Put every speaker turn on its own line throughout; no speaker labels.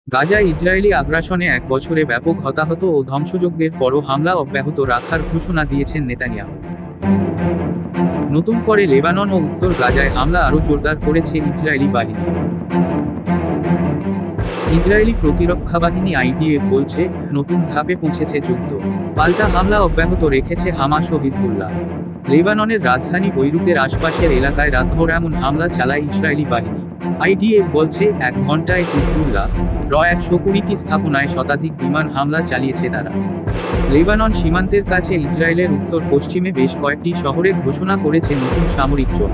গাজায় ইসরায়েলি আগ্রাসনে এক বছরে ব্যাপক হতাহত ও ধ্বংসযজ্ঞের পরও হামলা অব্যাহত রাখার ঘোষণা দিয়েছেন নেতানিয়াহু। নতুন করে লেবানন ও উত্তর গাজায় হামলা আরও জোরদার করেছে ইসরায়েলি বাহিনী। ইসরায়েলি প্রতিরক্ষা বাহিনী আইডিএফ বলছে, নতুন ধাপে পৌঁছেছে যুদ্ধ। পাল্টা হামলা অব্যাহত রেখেছে হামাস ও হিজবুল্লাহ। লেবাননের রাজধানী বৈরুতের আশপাশের এলাকায় রাতভর এমন হামলা চালায় ইসরায়েলি বাহিনী। আইডিএফ বলছে, এক ঘণ্টায় হিজবুল্লাহ র-120টি স্থাপনায় শতাধিক বিমান হামলা চালিয়েছে তারা। লেবানন সীমান্তের কাছে ইসরায়েলের উত্তর পশ্চিমে বেশ কয়েকটি শহরে ঘোষণা করেছে নতুন সামরিক জোন।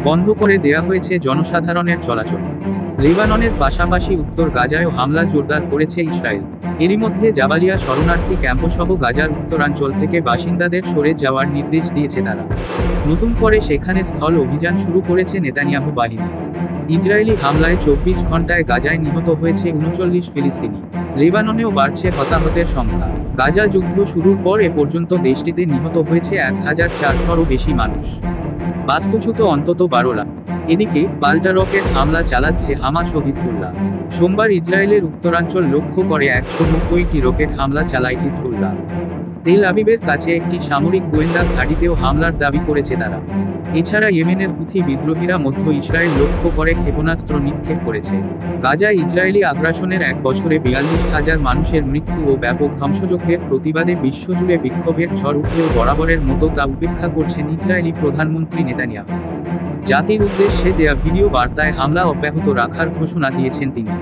বন্ধ করে দেয়া হয়েছে জনসাধারণের চলাচল। লেবাননের পাশাপাশি উত্তর গাজায়ও হামলা জোরদার করেছে ইসরায়েল। এরই মধ্যে জাবালিয়া শরণার্থী ক্যাম্পসহ গাজার উত্তরাঞ্চল থেকে বাসিন্দাদের সরে যাওয়ার নির্দেশ দিয়েছে তারা। নতুন করে সেখানে স্থল অভিযান শুরু করেছে নেতানিয়াহু বাহিনী। ইসরায়েলি হামলায় 24 ঘণ্টায় গাজায় নিহত হয়েছে 39 ফিলিস্তিনি। লেবাননেও বাড়ছে হতাহতের সংখ্যা। গাজা যুদ্ধ শুরুর পর এ পর্যন্ত দেশটিতে নিহত হয়েছে 1400-ও বেশি মানুষ। বাস্তুচ্যুত অন্তত 12 লাখ। এদিকে পাল্টা রকেট হামলা চালাচ্ছে হামাস ও হিজবুল্লাহ। সোমবার ইসরায়েলের উত্তরাঞ্চল লক্ষ্য করে 190টি রকেট হামলা চালায় হিজবুল্লাহ। তেল আবিবের কাছে একটি সামরিক গোয়েন্দা ঘাঁটিতেও হামলার দাবি করেছে তারা। এছাড়া ইয়েমেনের হুথি বিদ্রোহীরা মধ্য ইসরায়েল লক্ষ্য করে ক্ষেপণাস্ত্র নিক্ষেপ করেছে। গাজায় ইসরায়েলি আগ্রাসনের এক বছরে 42,000 মানুষের মৃত্যু ও ব্যাপক ধ্বংসযজ্ঞের প্রতিবাদে বিশ্বজুড়ে বিক্ষোভের ঝড় উঠলেও বরাবরের মতো তা উপেক্ষা করছেন ইসরায়েলি প্রধানমন্ত্রী নেতানিয়াহু। জাতির উদ্দেশ্যে দেয়া ভিডিও বার্তায় হামলা অব্যাহত রাখার ঘোষণা দিয়েছেন তিনি।